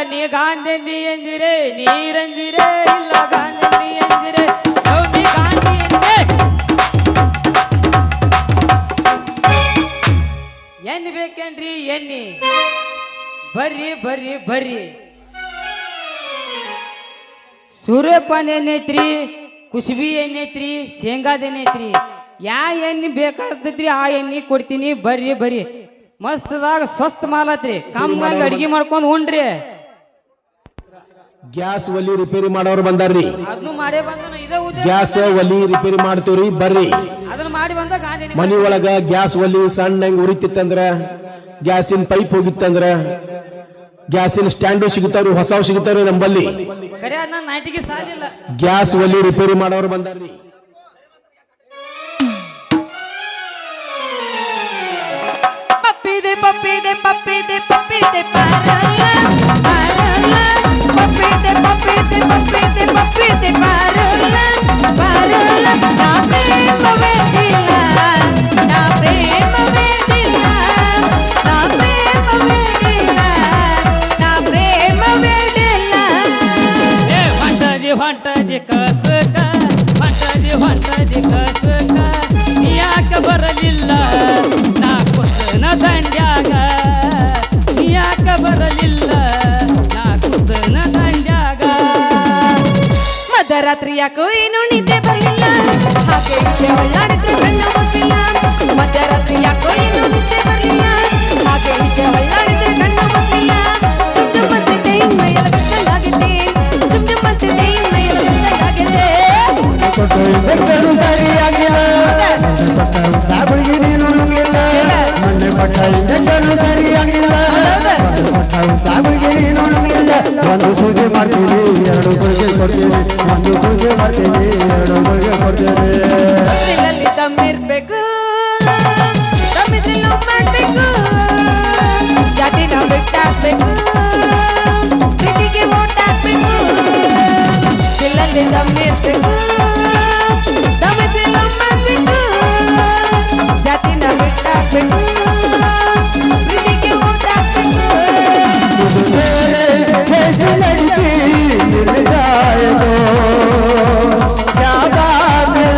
ನೀ ಗಾಂಧಿ ಎಂದಿರೆ ನೀರಂದಿರೆ ಇಲ್ಲ ಗಾಂಧಿ ಎಂದಿರೆ ನೀ ಗಾಂಧಿ ಎಣ್ಣಿ ಬೇಕೇನ್ರಿ ಎಣ್ಣಿ ಬರ್ರಿ ಬರ್ರಿ ಬರ್ರಿ ಸೂರ್ಯಪಾನ ಎಣ್ಣೈತ್ರಿ ಕುಸುಬಿ ಎಣ್ಣೈತ್ರಿ ಶೇಂಗಾದ ಎಣ್ಣೈತ್ರಿ ಯಾ ಎಣ್ಣೆ ಬೇಕಾಗ್ತೈತ್ರಿ ಆ ಎಣ್ಣೆ ಕೊಡ್ತೀನಿ ಬರ್ರಿ ಬರ್ರಿ ಮಸ್ತದಾಗ ಸ್ವಸ್ಥ ಮಾಲತ್ರಿ ಕಮ್ಮಾಗಿ ಅಡಿಗೆ ಮಾಡ್ಕೊಂಡು ಉಣ್ರಿ ಗ್ಯಾಸ್ ಒಲಿ ರಿಪೇರಿ ಮಾಡೋರು ಬಂದಾರ್ರಿ ಅದನ್ನು ಮಾಡೇ ಬಂದ ಗ್ಯಾಸ್ ಒಲಿ ರಿಪೇರಿ ಮಾಡ್ತೀವ್ರಿ ಬರ್ರಿ ಅದನ್ನ ಮಾಡಿ ಬಂದ ಗಾಂಧಿ ಮನಿ ಒಳಗ ಗ್ಯಾಸ್ ಒಲಿ ಸಣ್ಣ ಹೆಂಗ್ ಉರಿತಿತ್ತಂದ್ರ ಗ್ಯಾಸಿನ ಪೈಪ್ ಹೋಗಿತ್ತಂದ್ರ ಗ್ಯಾಸಿನ ಸ್ಟ್ಯಾಂಡು ಸಿಗುತ್ತಾವ್ರಿ ಹೊಸವು ಸಿಗುತ್ತಾವ್ರಿ ನಂಬಲ್ಲಿ ಕರೆ ಅದನ್ನ ನೈಟಿಗೆ ಸಾಲಿಲ್ಲ ಗ್ಯಾಸ್ ಒಲಿ ರಿಪೇರಿ ಮಾಡೋರು ಬಂದಾರ್ರಿ ಪಪ್ಪಿದೆ ಪಪ್ಪಿದೆ ಪಪ್ಪಿದೆ ಪಪ್ಪಿದೆ ಪಾರಲ್ಲ ಪಾರಲ್ಲ ಪಪ್ಪಿದೆ ಪಪ್ಪಿದೆ ಪಪ್ಪಿದೆ ಪಪ್ಪಿದೆ ಪಾರಲ್ಲ ಪಾರಲ್ಲ ನಾ ಪ್ರೇಮವೇ ಇಲ್ಲ ನಾ ಪ್ರೇಮವೇ ಇಲ್ಲ ನಾ ಪ್ರೇಮವೇ ಇಲ್ಲ ನಾ ಪ್ರೇಮವೇ ಇಲ್ಲ ಹೊಂಟದಿ ಕಸಕ ಹೊಂಟದಿ ಕಸಕ ಯಾಕ ಬರಲಿಲ್ಲ ನಾ ಕುಸನ ದಂಡ್ಯಾಗ ಯಾಕ ಬರಲಿಲ್ಲ ನಾ ಕುಸನ ದಂಡ್ಯಾಗ ಮಧ್ಯರಾತ್ರಿ ಯಾಕೋ ಏನು ನಿದ್ದೆ ಬರಲಿಲ್ಲ ಹಾಗೆ ಹೀಗೆ ಹೊಳ್ಳಾಡಿದ್ರೆ ಕಣ್ಣು ಮುಚ್ಚಿಲ್ಲ ಮಧ್ಯರಾತ್ರಿ ಯಾಕೋ ಏನು ನಿದ್ದೆ ಬರಲಿಲ್ಲ ಹಾಗೆ ಹೀಗೆ ಹೊಳ್ಳಾಡಿದ್ರೆ ಕಣ್ಣು ಮುಚ್ಚಿಲ್ಲ ಸುಮ್ನೆ ಮತ್ತಿದ್ದೆ ಮೈಯೆಲ್ಲ ಬೆಚ್ಚಗಾಗಿದೆ ಸುಮ್ನೆ ಮತ್ತಿದ್ದೆ ಮೈಯೆಲ್ಲ ಬೆಚ್ಚಗಾಗಿದೆ ಸರಿಯಾಗಿಲ್ಲ ನೀನು ನುಂಗಿಲ್ಲ ಮೊನ್ನೆ ಕೊಟ್ಟ ಇಂಜೆಕ್ಷನ್ ಸರಿಯಾಗಿಲ್ಲ ನೀನು ನುಂಗಿಲ್ಲ ಒಂದು ಸೂಜಿ ಮಾಡ್ತೀನಿ ಎರಡು ಗುಳಿಗೆ ಕೊಡ್ತೀನಿ ಒಂದು ಸೂಜಿ ಮಾಡ್ತೀನಿ ಎರಡು ಗುಳಿಗೆ ಕೊಡ್ತೀನಿ ಕತ್ತಲಲ್ಲಿ ದಮ್ಮಿರ್ಬೇಕು ದಮ್ಮಿದ್ರೆ ಲವ್ ಮಾಡ್ಬೇಕು ಜಾತಿನ ಬಿಟ್ಟಾಕ್ಬೇಕು ಪ್ರೀತಿಗೆ ಓಟ್ ಹಾಕ್ಬೇಕು ಕತ್ತಲಲ್ಲಿ ದಮ್ಮಿರ್ಬೇಕು ದಮ್ಮಿದ್ರೆ ಲವ್ ಮಾಡ್ಬೇಕು ಜಾತಿನ ಬಿಟ್ಟಾಕ್ಬೇಕು ಪ್ರೀತಿಗೆ ಓಟ್ ಹಾಕ್ಬೇಕು कैसी लड़की मिल जाए तो क्या बात है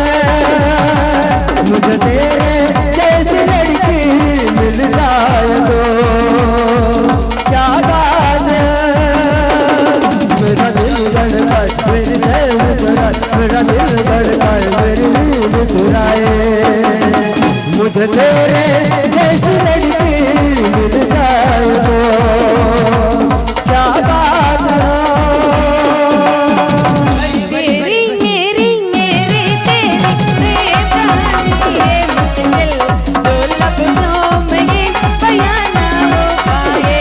मुझे तेरे जैसी लड़की मिल जाए तो क्या बात है मेरा दिल धड़का मेरी दिल मुस्कुराए मेरा दिल धड़का मेरी दिल मुस्कुराए मुझे तेरे जैसी लड़की मिल जाए तो क्या बात है मेरी मेरी मेरे तेरे प्रेम कहानी है मुझे दिल दो लफ्जों में ये बयां ना हो पाए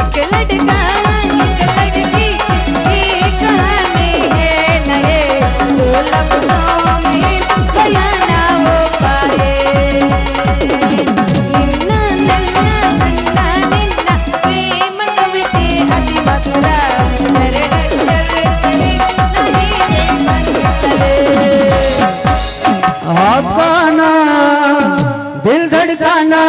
एक लड़का एक लड़की की कहानी है ना ये दो लफ्जों में बयां ना हो पाए निन्ना नन्ना नन्ना निन्ना प्रेम कविते अति मधुर मेरे डंचले चले नदीने मन चले आपकाना दिल धड़काना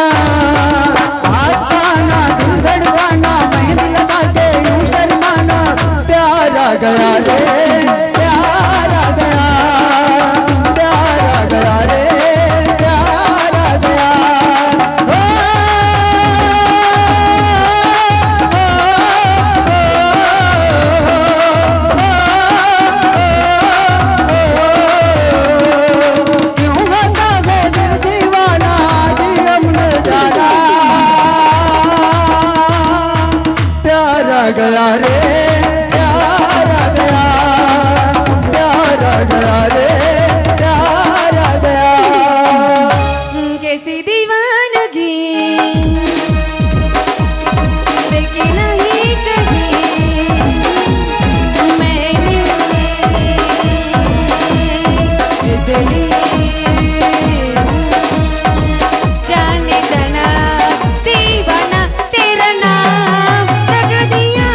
आपकाना दिल धड़काना मैं दिल लगा के यूं शर्माना प्यार आ गया रे प्यार आ गया प्यार आ गया रे प्यार आ गया क्यों होता है दिल दीवाना जी हमने जाना प्यार आ गया रे प्यार आ गया प्यार आ गया रे प्यार आ गया कैसी दीवानगी देखी नहीं कहीं मैंने बिजली जाने जाना दीवाना तेरा नाम लगा दिया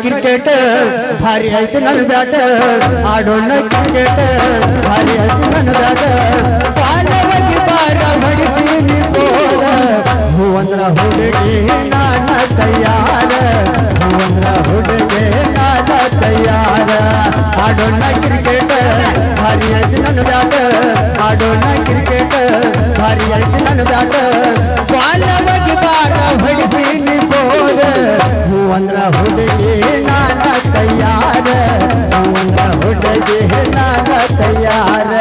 ಕ್ರಿಕೆಟ್ ಭಾರಿ ಐತಿ ನನ್ನ ಬ್ಯಾಟ ಆಡೋಣ ಕ್ರಿಕೆಟ್ ಭಾರಿ ಐತಿ ನನ್ನ ಬ್ಯಾಟ ಬಾಲವಾಗಿ ಬಾರ ಹೊಡಿತೀನಿ ಬೋರ ಹೂವಂದ್ರ ಹುಡುಗಿ ನಾನ ತಯಾರ ಹೂವಂದ್ರ ಹುಡುಗಿ ನಾನ ತಯಾರ ಆಡೋಣ ಕ್ರಿಕೆಟ್ ಭಾರಿ ಐತಿ ನನ್ನ ಬ್ಯಾಟ ಆಡೋಣ ಕ್ರಿಕೆಟ್ ಭಾರಿ ಐತಿ ನನ್ನ ಬ್ಯಾಟ ಬಾಲವಾಗಿ ಬಾರ ಹೊಡಿತೀನಿ ಬೋರ ಹೂವಂದ್ರ ಹುಡುಗಿ ನಾನ ತಯಾರ ಹೂವಂದ್ರ ಹುಡುಗಿ ನಾನ ತಯಾರ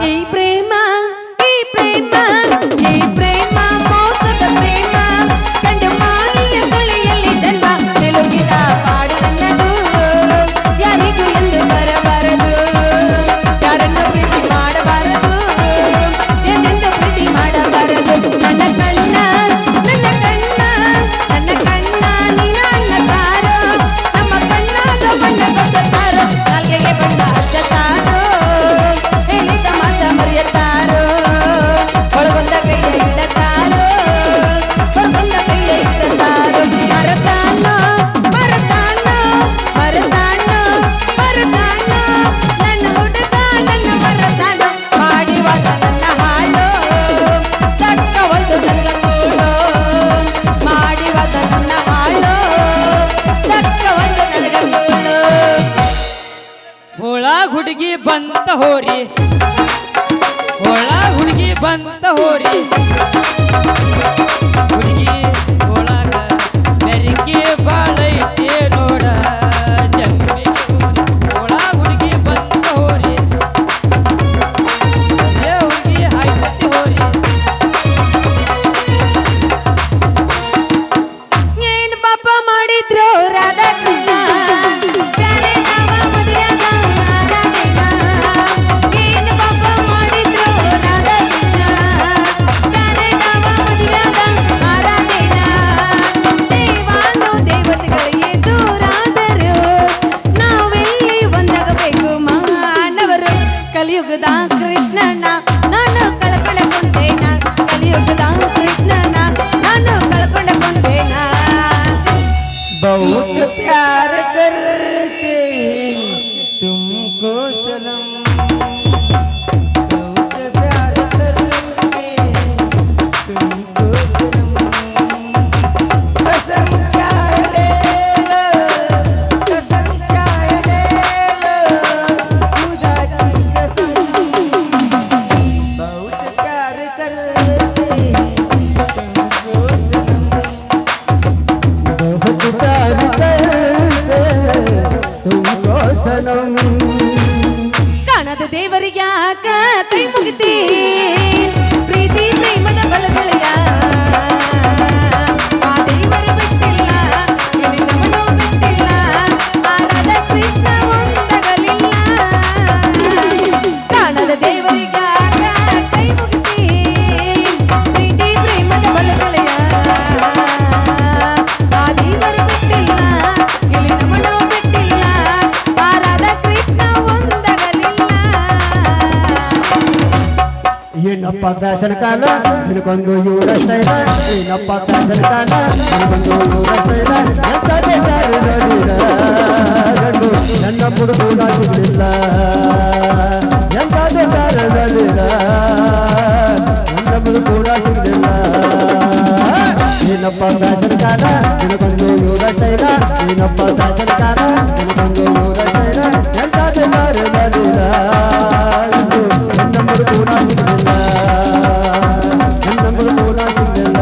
ಈ ಪ್ರೇಮ ಮೋಸದ ಪ್ರೇಮ ಕಂಡು ಮಾಲಿಯ ಬಳಿಯಲ್ಲಿ ಜನ್ಮ ನಿಲುಕಿದ ಪಾಡು ನನ್ನದು ಯಾರಿಗೂ ಎಂದು ಬರಬಾರದು ಯಾರನ್ನು ಪ್ರೀತಿ ಮಾಡಬಾರದು ಎಂದೆಂದು ಪ್ರೀತಿ ಮಾಡಬಾರದು ನನ್ನ ಕಣ್ಣ ನೀನ ಅನ್ನತಾರೋ ನಮ್ಮ ಕಣ್ಣಾಗ ಬಣ್ಣ ಗೊತ್ತಾರೋ ನಾಲ್ಗೆಗೆ ಬಣ್ಣ ಹಚ್ಚತಾರೋ ಹೇಳಿದ ಮಾತ ಮರೆಯತಾರೋ ಒಳಗೊಂದ ಕೈಯ ಇಟ್ಟತಾರೋ ಹೊರಗೊಂದ ಕೈಯ ಇಟ್ಟತಾರೋ ಮರತಾನೋ ನನ್ನ ಹುಡುಗ ನನ್ನ ಮರತಾನೋ ಮಾಡಿವಾಗ ನನ್ನ ಹಾಳು ತಕ್ಕ ಒಂದು ನನ್ನ ಕೂಳು ಮಾಡಿವಾಗ ನನ್ನ ಹಾಳು ತಕ್ಕ ಒಂದು ನನಗ ಕೂಳು ಹೋಳ ಹುಡುಗಿ ಬಂತ ಹೋರಿ ಹೋಳ ಹುಡುಗಿ ಬಂತ ಹೋರಿ ಹುಡುಗಿ ಹೋಳಾಗ ಬೆರಕೆ ಬಾಳೈತೆ ನೋಡ ಜಗ್ಗಿ ಹೋಳ ಹುಡುಗಿ ಬಂತ ಹೋರಿ ಅದೇ ಹುಡುಗಿ ಹಾಯ್ತತಿ ಹೋರಿ ಏನು ಪಾಪ ಮಾಡಿದ್ರು ರಾಧಾಕೃಷ್ಣ ಪ್ಯಾರೆ ನಾವ ಮದುವೆಯಾಗ ಆರಾಧೇನ ಏನು ಪಾಪ ಮಾಡಿದ್ರು ರಾಧಾಕೃಷ್ಣ ಪ್ಯಾರೆ ನಾವ ಮದುವೆಯಾಗ ಆರಾಧೇನ ದೇವಾನು ದೇವತೆಗಳಿಗೆ ದೂರಾದರು ನಾವೆಲ್ಲಿ ಒಂದಾಗಬೇಕು ಮಾನವರು ಕಲಿಯುಗದ ಕೃಷ್ಣನ ನಾನು ಕಳ್ಕೊಂಡ ಕೊಂಡೇನ ಕಲಿಯುಗದ ಕೃಷ್ಣನ ನಾನು ಕಳ್ಕೊಂಡ ಕೊಂಡೇನ बहुत प्यार करते तुमको सनम बहुत प्यार करते तुमको सनम कसम चाहे ले लो कसम चाहे ले लो खुदा की कसम बहुत प्यार करते तुमको सनम बहुत प्यार करते तुमको सनम ಕಾಣದ ದೇವರಿಗ್ಯಾಕ ಕೈ ಮುಗಿತಿ ಪ್ರೀತಿ ಪ್ರೇಮದ ಬಲದಲ್ಲಿಯ ಆ ದೇವರು ಬಿಟ್ಟಿಲ್ಲ ಇಲ್ಲಿ ನಮನು ಬಿಟ್ಟಿಲ್ಲ ಆರಾಧ ಕೃಷ್ಣ ಒಂದಾಗಲಿಲ್ಲ ಕಾಣದ ದೇವರಿಗ್ಯಾಕ ಕೈ ಮುಗಿತಿ ಪ್ರೀತಿ ಪ್ರೇಮದ ಬಲದಲ್ಲಿಯ ಆ ದೇವರು ಬಿಟ್ಟಿಲ್ಲ ಇಲ್ಲಿ ನಮನು ಬಿಟ್ಟಿಲ್ಲ ಆರಾಧ ಕೃಷ್ಣ ಒಂದಾಗಲಿಲ್ಲ ಏನಪ್ಪ ಫ್ಯಾಷನ್ ಕಾಲ ನಿನಗೊಂದು ಇವರ ಸ್ಟೈಲ ಏನಪ್ಪ ಫ್ಯಾಷನ್ ಕಾಲ ನಿನಗೊಂದು ಇವರ ಸ್ಟೈಲ ಎಂತದೇ ಜಾರಿರಲಿಲ್ಲ ಗಂಡು ನನ್ನ ಮುಡುಗೂಡ ಸಿಗಲಿಲ್ಲ ಎಂತದೇ ಜಾರಿರಲಿಲ್ಲ ನನ್ನ ಮುಡುಗೂಡ ಸಿಗಲಿಲ್ಲ ಏನಪ್ಪ ಫ್ಯಾಷನ್ ಕಾಲ ನಿನಗೊಂದು ಇವರ ಸ್ಟೈಲ ಏನಪ್ಪ ಫ್ಯಾಷನ್ ಕಾಲ ನಿನಗೊಂದು ಇವರ ಸ್ಟೈಲ ಎಂತದೇ ಜಾರಿರಲಿಲ್ಲ ಗಂಡು ನನ್ನ ಮುಡುಗೂಡ ಸಿಗಲಿಲ್ಲ ನನ್ನ ಮುಡುಗೂಡ ಸಿಗಲಿಲ್ಲ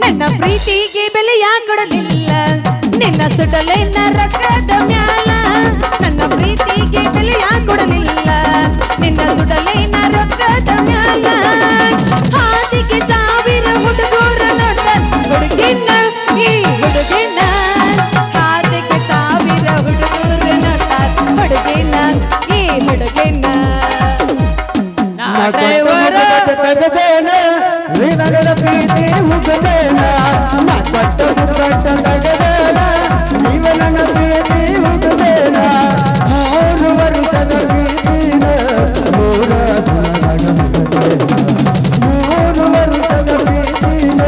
ನನ್ನ ಪ್ರೀತಿಗೆ ಬೆಲೆಯ ಕೊಡಲಿಲ್ಲ ನಿನ್ನ ಸುಡಲೆ ನರಕದ ಮ್ಯಾಲ ನನ್ನ ಪ್ರೀತಿಗೆ ಬೆಲೆಯ ಕೊಡಲಿಲ್ಲ ನಿನ್ನ ಸುಡಲೆ ನರಕದ ಮ್ಯಾಲ ಹಾದಿಗೆ ಸಾವಿರ ಹುಡುಗರ ನೋಡ್ತ ಹುಡುಗಿನ ಈ ಹುಡುಗಿನ ಹಾದಿಗೆ ಸಾವಿರ ಹುಡುಗರ ನೋಡ್ತ ಹುಡುಗಿನ ಈ ಹುಡುಗಿನ ನಾ ಡ್ರೈವರ ತಗದೇನ ನಿನಗದ ಪ್ರೀತಿ ಹುಡುಗೇನ ಮಕ್ಕಟ್ಟ ಹುಡುಗಟ್ಟ ತಗದೇನ ಜೀವನನ ಪ್ರೀತಿ ಹುಡುಗೇನ 3 ವರ್ಷದ ಪ್ರೀತಿನ 3 ವರ್ಷದ ಪ್ರೀತಿನ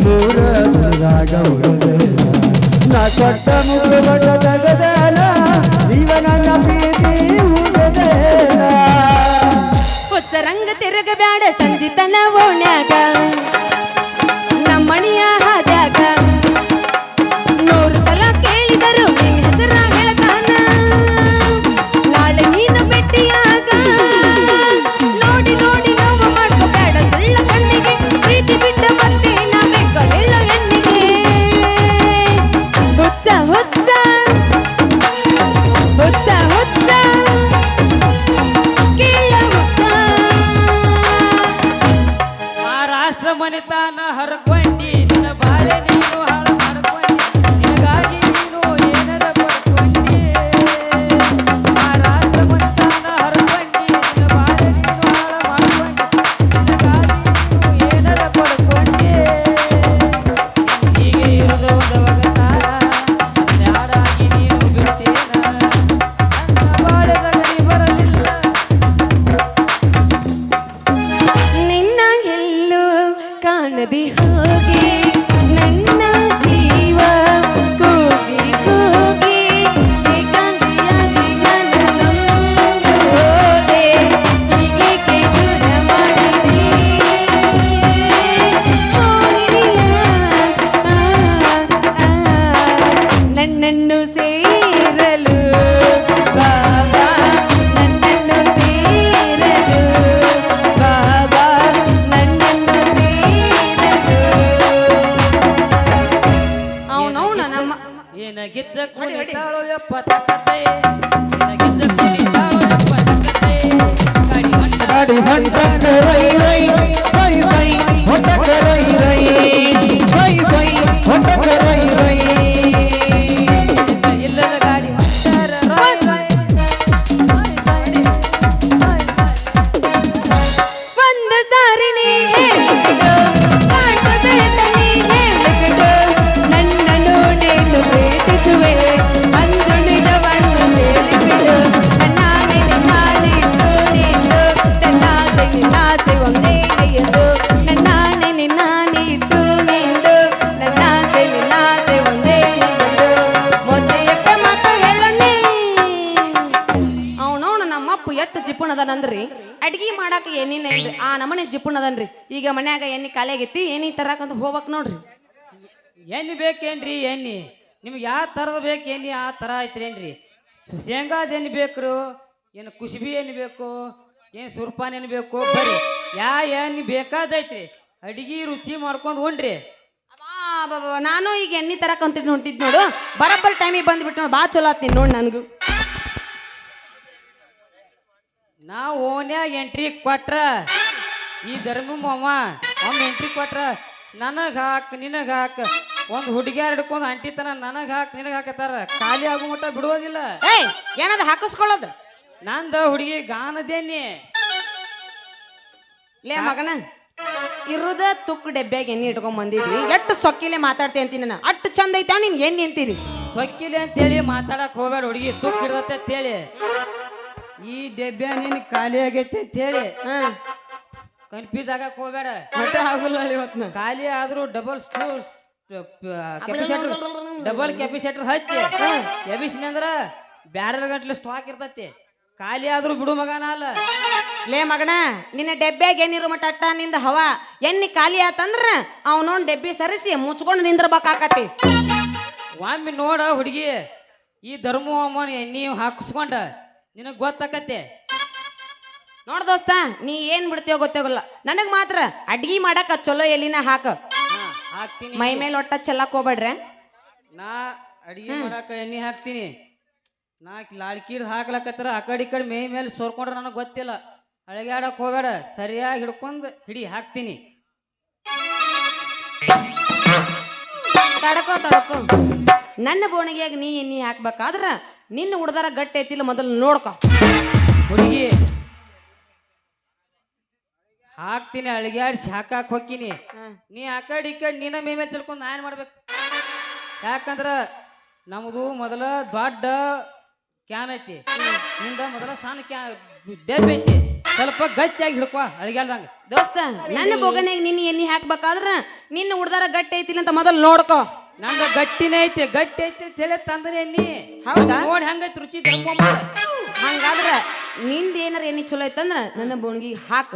3 ವರ್ಷದ ಹುಡುಗೇನ ಮಲಗಬ್ಯಾಡ ಸಂಜಿತನ ಓಣ್ಯಾಗ ನಮ್ಮಣಿಯ ಹಾದ್ಯಾಗ 100 ಸಲ ಕೇಳಿದರು ನಿನ್ನ ಹೆಸರ ಹೇಳ್ತಾನ ನಾಳೆ ನೀನು ಭೇಟಿಯಾಗ ನೋಡಿ ನೋಡಿ ನೋವು ಮಾಡ್ಕೋಬೇಡ ಸುಳ್ಳ ಕಣ್ಣಿಗೆ ಪ್ರೀತಿ ಬಿಟ್ಟ ಮತ್ತೆ ನಾಬೇಕ ಹೇಳ ಹೆಣ್ಣಿಗೆ ಹುಚ್ಚ ಹುಚ್ಚ ಹುಚ್ಚ ಹುಚ್ಚ ಕೇಳ ಹುಚ್ಚ ಮಹಾರಾಷ್ಟ್ರ ಮನೆತಾನ ಹರಕೊಂಡಿ ನಿನ್ನ ಬಾಳೆ ನೀನು ಹಾಳು ಮಾಡ್ಕೊಂಡಿ ನಿನಗಾಗಿ ನೀನು ಏನರ ಪಡ್ಕೊಂಡಿ ಮಹಾರಾಷ್ಟ್ರ ಮನೆತಾನ ಹರಕೊಂಡಿ ನಿನ್ನ ಬಾಳೆ ನೀನು ಹಾಳು ಮಾಡ್ಕೊಂಡಿ ನಿನಗಾಗಿ ನೀನು ಏನರ ಪಡ್ಕೊಂಡಿ ಹೀಗೆ ಇರುವುದು ಒಂದು ಒಗತಾನ ಯಾರಾಗಿ ನೀನು ಬಿಡ್ತೇನ ನನ್ನ ಬಾಳೆ ಗಡಿ ಬರಲಿಲ್ಲ ನಿನ್ನ ಎಲ್ಲೂ ಕಾಣದಿ ಹೋಗಿ ನನ್ನ ಜೀವ ಕೂಗಿ ಕೂಗಿ ಏಕಾಂಗಿಯಾಗಿ ನನ್ನ ನಂಬಿ ಹೋದೆ ಹೀಗೇಕೆ ದೂರ ಮಾಡಿದೆ ನನ್ನನ್ನು ಸೇರಲು ಬಾಬಾ ನನ್ನನ್ನು ಸೇರಲು ಬಾಬಾ ನನ್ನನ್ನು ಸೇರಲು ಅವನವನ ನಮ್ಮ ಏನ ಗಿಜ್ಜ ಕುಣಿತಾಳೋ ಯಪ್ಪ ತಕ್ಕತೆ ಏನ ಗಿಜ್ಜ ಕುಣಿತಾಳೋ ಯಪ್ಪ ತಕ್ಕತೆ ಗಾಡಿ ಹೊಂಟ ಗಾಡಿ ಹೊಂಟಕ್ಕ ರೈ ರೈ ಸೈ ಸೈ ಹೊಂಟಕ್ಕ ರೈ ರೈ ಸೈ ಸೈ ಹೊಂಟಕ್ಕ ರೈ ರೈ ಇಲ್ಲದ ಗಾಡಿ ಹೊಂಟಾರ ರಾಯ್ ರಾಯ್ ಒಂದು ಸಾರಿ ನೀ ಹೇಳಿಬಿಡು ಕಾಣಬೇಡ ನೀ ಹೇಳಿಬಿಡು ನನ್ನನ್ನು ನೀನು ಪ್ರೀತಿಸುವೆ ಅಂದು ನಿಜವನ್ನು ಹೇಳಿಬಿಡು ನನ್ನಾಣೆ ನಿನ್ನಾಣಿಟ್ಟು ನೀನು ನನ್ನಾಸೆ ನಿನ್ನಾಸೆ ಒಂದೇ ಎಂದು ನನ್ನಾಣೆ ನಿನ್ನಾಣಿಟ್ಟು ನೀನು ನನ್ನಾಸೆ ನಿನ್ನಾಸೆ ಒಂದೇ ಎಂದು ಮೊದಲೆಯಪ್ಪ ಮಾತು ಹೇಳಣ್ಣೆ ಅವನವನು ನಮ್ಮಪ್ಪ ಎಷ್ಟು ಜಿಪುಣ ಅದನಂದ್ರಿ ಅಡ್ಗಿ ಮಾಡಾಕ ಏನಿಲ್ಲ ಇಲ್ರಿ ಆ ನಮನೆ ಜಿಪುಣ ಅದನ್ರಿ ಈಗ ಮನ್ಯಾಗ ಎಣ್ಣೆ ಖಾಲಿಯಾಗೈತಿ ಏನಿ ತರಾಕಂತ ಹೋಗ್ಬೇಕ್ ನೋಡ್ರಿ ಎಣ್ಣೆ ಬೇಕೇನ್ರಿ ಎಣ್ಣೆ ನಿಮ್ಗೆ ಯಾವ ಥರದ ಬೇಕು ಎಣ್ಣೆ ಆ ಥರ ಐತ್ರೇನ್ರಿ ಶೇಂಗಾದ ಎಣ್ಣೆ ಬೇಕ್ರು ಏನು ಕುಸುಬಿ ಎಣ್ಣೆ ಬೇಕು ಏನು ಸುರ್ಪಾನ ಎಣ್ಣೆ ಬೇಕು ಬರ್ರಿ ಯಾವ ಎಣ್ಣೆ ಬೇಕಾದೈತ್ರಿ ಅಡಿಗೆ ರುಚಿ ಮಾಡ್ಕೊಂಡು ಉಣ್ರಿ ನಾನು ಈಗ ಎಣ್ಣೆ ತರಕಂತ ಹೊಂಟಿದ್ ನೋಡು ಬರಬ್ಬರ್ ಟೈಮಿಗೆ ಬಂದ್ಬಿಟ್ಟು ನೋಡಿ ಬಾ ಚಲೋ ಆತ್ತೀನಿ ನೋಡಿ ನನಗೂ ನಾವು ಓನ್ಯಾಗ ಎಂಟ್ರಿ ಕೊಟ್ರ ಈ ಧರ್ಮಮ್ಮ ಎಂಟ್ರಿ ಕೊಟ್ರ ನನಗೆ ಹಾಕ್ ನಿನಗೆ ಹಾಕ್ ಒಂದು ಹುಡುಗಿಯಾರ ಹಿಡ್ಕೊಂಡು ಅಂಟಿತನ ನನಗೆ ಹಾಕ್ ನಿನಗೆ ಹಾಕತ್ತಾರ ಖಾಲಿ ಆಗೋ ಮಟ್ಟ ಬಿಡುವುದಿಲ್ಲ ಏಯ್ ಏನದ ಹಾಕಿಸ್ಕೊಳ್ಳೋದು ನಂದ ಹುಡುಗಿ ಗಾನದೇನಿ ಲೇ ಮಗನ ಇರುದ ತುಕ್ಕು ಡೆಬ್ಬ್ಯಾಗ ಎಣ್ಣೆ ಇಟ್ಕೊಂಡ್ ಬಂದಿದ್ವಿ ಎಷ್ಟು ಸೊಕ್ಕಿಲೆ ಮಾತಾಡ್ತಿ ಅಂತೀನಿ ನಾನು ಅಷ್ಟು ಚಂದ ಐತಾ ನಿನ್ ಎಣ್ಣೆ ಅಂತೀರಿ ಸೊಕ್ಕಿಲಿ ಅಂತೇಳಿ ಮಾತಾಡಕ್ ಹೋಗ್ಬೇಡ ಹುಡುಗಿ ತುಕ್ ಹಿಡ್ದತ್ತೆ ಅಂತೇಳಿ ಈ ಡೆಬ್ಬೆ ನಿನ್ ಖಾಲಿ ಆಗೈತೆ ಅಂತೇಳಿ ಕನ್ಫ್ಯೂಸ್ ಆಗಕ್ ಹೋಗ್ಬೇಡ ಮತ್ತೆ ಆಗುಲ್ಲ ಇವತ್ತು ಖಾಲಿ ಆದ್ರೂ ಡಬಲ್ ಡಬಲ್ ಕೆಪಿಸೇಟರ್ ಹಚ್ಚಿ ಎಬಿಸಿನಿ ಅಂದ್ರ ಬ್ಯಾರಲ್ ಗಂಟ್ಲೆ ಸ್ಟಾಕ್ ಇರ್ತತಿ ಖಾಲಿ ಆದ್ರೂ ಬಿಡು ಮಗನ ಅಲ್ಲ ಲೇ ಮಗನ ನಿನ್ನ ಡೆಬ್ಬ್ಯಾಗ ಏನಿರೋ ಮಟ್ಟ ಅಟ್ಟ ನಿಂದ ಹವಾ ಎಣ್ಣೆ ಖಾಲಿ ಆತಂದ್ರ ಅವನೋನ್ ಡೆಬ್ಬಿ ಸರಿಸಿ ಮುಚ್ಕೊಂಡು ನಿಂದ್ರಬೇಕಾಕತಿ ಒಮ್ಮೆ ನೋಡ ಹುಡುಗಿ ಈ ಧರ್ಮ ಅಮ್ಮನ ನೀವು ಹಾಕಿಸ್ಕೊಂಡ ನಿನಗ್ ಗೊತ್ತಾಕತ್ತೆ ನೋಡ್ ದೋಸ್ತ ನೀ ಏನ್ ಬಿಡ್ತೀಯೋ ಗೊತ್ತಾಗಲ್ಲ ನನಗ್ ಮಾತ್ರ ಅಡ್ಗಿ ಮಾಡಾಕ ಚಲೋ ಎಲ್ಲಿನ ಹಾಕ ಹಾಕ್ತೀನಿ ಮೈ ಮೇಲೆ ಒಟ್ಟ ಚೆಲ್ಲಕ್ ಹೋಗ್ಬೇಡ್ರೆ ನಾ ಅಡಿಗೆ ಮಾಡಾಕ ಎಣ್ಣೆ ಹಾಕ್ತೀನಿ ನಾ ಲಾಳ್ಕೀಡ್ ಹಾಕ್ಲಕತ್ತಾರ ಆ ಕಡೆ ಈ ಕಡೆ ಮೈ ಮೇಲೆ ಸೋರ್ಕೊಂಡ್ರೆ ನನಗೆ ಗೊತ್ತಿಲ್ಲ ಅಳಗ್ಯಾಡಕ್ ಹೋಗ್ಬೇಡ ಸರಿಯಾಗಿ ಹಿಡ್ಕೊಂಡು ಹಿಡಿ ಹಾಕ್ತೀನಿ ತಡಕೋ ತಡಕೋ ನನ್ನ ಬೋಣಿಗೆಯಾಗ ನೀ ಎಣ್ಣೆ ಹಾಕ್ಬೇಕಾದ್ರ ನಿನ್ನ ಹುಡ್ದಾರ ಗಟ್ಟಿ ಐತಿಲ್ಲ ಮೊದಲು ನೋಡ್ಕೊ ಹುಡುಗಿ ಹಾಕ್ತೀನಿ ಅಳಗ್ಯಾಡ್ಸಿ ಹಾಕಾಕ್ ಹೋಗ್ತೀನಿ ನೀ ಆ ಕಡೆ ಈ ಕಡೆ ನಿನ್ನ ಮೈ ಮೇಲೆ ಚಲ್ಕೊಂಡು ನಾ ಏನ್ ಮಾಡ್ಬೇಕು ಯಾಕಂದ್ರ ನಮ್ದು ಮೊದಲ ದೊಡ್ಡ ಕ್ಯಾನ್ ಐತಿ ನಿಂದ ಮೊದಲ ಸಣ್ಣ ಡೆಬ್ಬ ಐತಿ ಸ್ವಲ್ಪ ಗಚ್ಚಾಗಿ ಹಿಡ್ಕೊ ಅಳಗ್ಯಾಡ್ದಂಗ ದೋಸ್ತ ನನ್ನ ಬೋಗನ್ಯಾಗ ನಿನ್ನ ಎಣ್ಣೆ ಹಾಕ್ಬೇಕಾದ್ರ ನಿನ್ನ ಹುಡ್ದಾರ ಗಟ್ಟಿ ಐತಿಲ್ಲ ಅಂತ ಮೊದಲು ನೋಡ್ಕೊ ನಂದ ಗಟ್ಟಿನೇ ಐತಿ ಗಟ್ಟಿ ಐತಿ ಅಂತ ಹೇಳಿ ತಂದನೆ ಎಣ್ಣಿ ಹೌದಾ ನೋಡಿ ಹಂಗೈತಿ ರುಚಿ ಧರ್ಮಮ್ಮ ಹಂಗಾದ್ರ ನಿಂದ ಏನಾರ ಏನಿ ಚಲೋ ಐತಂದ್ರ ನನ್ನ ಬೋಣಿಗೆ ಹಾಕ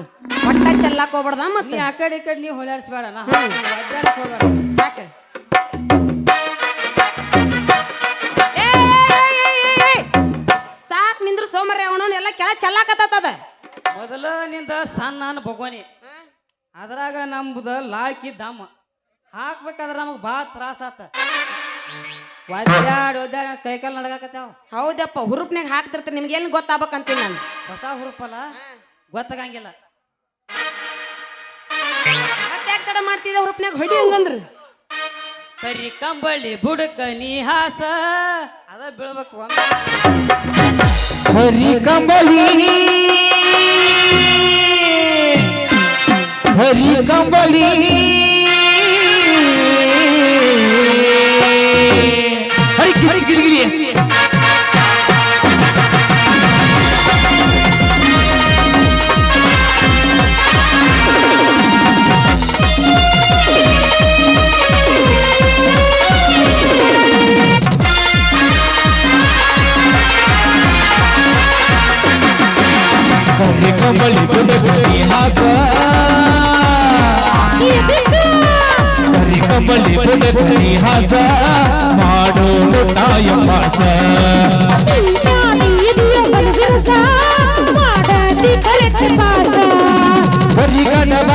ಒಟ್ಟ ಚೆಲ್ಲಾಕ್ ಹೋಗ್ಬಾರ್ದ ನೀ ಮತ್ತೆ ಆ ಕಡೆ ಈ ಕಡೆ ನೀವು ಹೊಳ್ಯಾಡ್ಸ್ಬೇಡ ನಾ ಒದ್ದಾಡಕ್ ಹೋಗ್ಬೇಡ ಹಾಕ ಏ ಸಾಕ್ ನಿಂದ್ರ ಸೋಮರ ಅವನವನ್ ಎಲ್ಲ ಕೆಳ ಚೆಲ್ಲಾಕತ್ತದ ಮೊದಲ ನಿಂದ ಸಣ್ಣ ಅನ್ನ ಭಗವಾನಿ ಅದ್ರಾಗ ನಮ್ದು ಲಾಕಿ ದಮ್ಮ ಹಾಕ್ಬೇಕಾದ್ರ ನಮಗ್ ಭಾಳ ತ್ರಾಸ ಆತ ಒದ್ದಾಡ್ ಕೈಕಾಲ್ ನಡಗಾಕತ್ತಾವ ಹೌದಪ್ಪ ಹುರುಪ್ನಾಗ ಹಾಕ್ತಿರ್ತಾರೆ ನಿಮ್ಗೆ ಏನ್ ಗೊತ್ತಾಗ್ಬೇಕಂತೀನಿ ನಾನು ಹೊಸ ಹುರುಪಲ್ಲ ಗೊತ್ತಾಗಂಗಿಲ್ಲ ಮತ್ತೆ ಯಾಕೆ ತಡ ಮಾಡ್ತಿದ್ದೆ ಹುರುಪ್ನಾಗ ಹೊಡಿ ಹಂಗಂದ್ರ ಸರಿ ಕಂಬಳಿ ಬುಡಕ ನೀ ಹಾಸ ಅದ ಬೀಳ್ಬೇಕು ಹರಿ ಕಂಬಳಿ ಹರಿ ಕಂಬಳಿ ಹರಿ ಕಿಚ್ಗಿರಿಗಿರಿ ಹರಿ ಕಂಬಳಿ ಬುಡಕನಿ ಹಾಸ ಹರಿ ಕಂಬಳಿ ಬುಡಕನಿ ಹಾಸ ಮಾಡೋದು ತಾಯ ಪಾಸ ಹರಿ ಗಣವ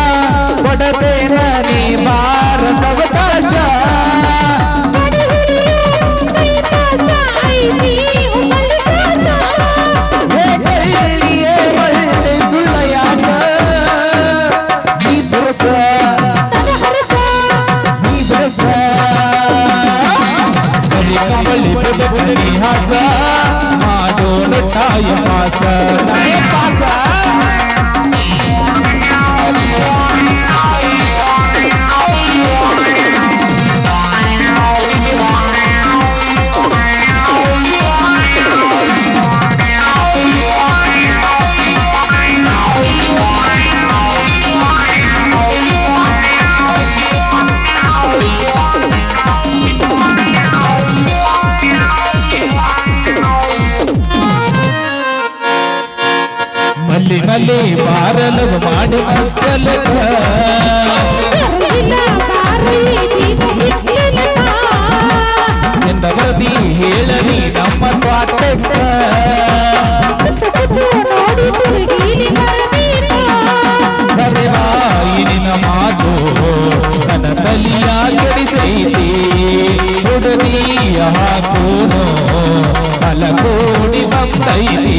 ಕೊಡತೇನ ನೀ ಬಾರ ಸವಕಾಶ ಮಾಡೋನು ತಾಯ ಪಾಸ ಪಾಸ ಮಲ್ಲಿ ಮಲ್ಲಿ ಬಾರಲು ಮಾಡಿ ಮಕ್ಕಳಕ ಎಂದವದಿ ಹೇಳಲಿ ನಮ್ಮ ಸ್ವಾತಕ್ಕ ಬರೆವಾಯಿನ ಮಾತು ನನ್ನ ತಲಿಯ ಕೆಡಿಸೈತಿ ಹುಡುಗಿಯ ಹಾಕೋನು ಅಲಕೋಡಿ ಬಂದೈತಿ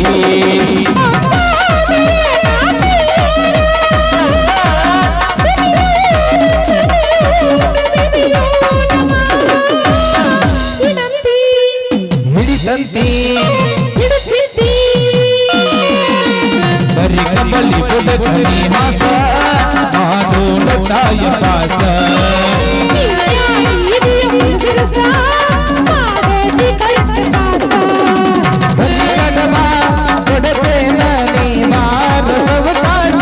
ಹಿಡಿಸಂತಿ ಬರಿ ಕಂಬಳಿ ಬುಡಕನಿ ಹಾಸ ಮಾಡೋನು ತಾಯ ಪಾಸ ಬರಿ ಗಣವ ಕೊಡತೇನ ನೀ ಬಾರ ಸವಕಾಶ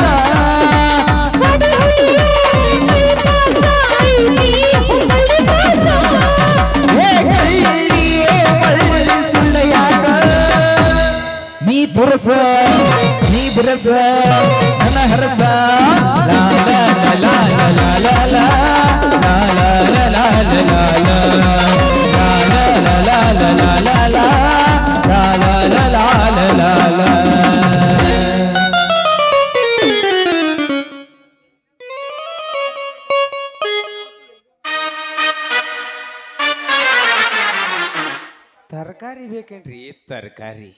ನೀ ಪುರಸ ನೀ ಬಿರಸ ನನ್ನ ಹರಸ ಲಾ ಲಾ ಲಾ ಲಾ ಲಾ ಲಾ ಲಾ ಲಾ ಲಾ ಲಾ ಲಾ ಲಾ ಲಾ ಲಾ ಲಾ ಲಾ ಲಾ ಲಾ ತರಕಾರಿ ಬೇಕೇನ್ರಿ ತರಕಾರಿ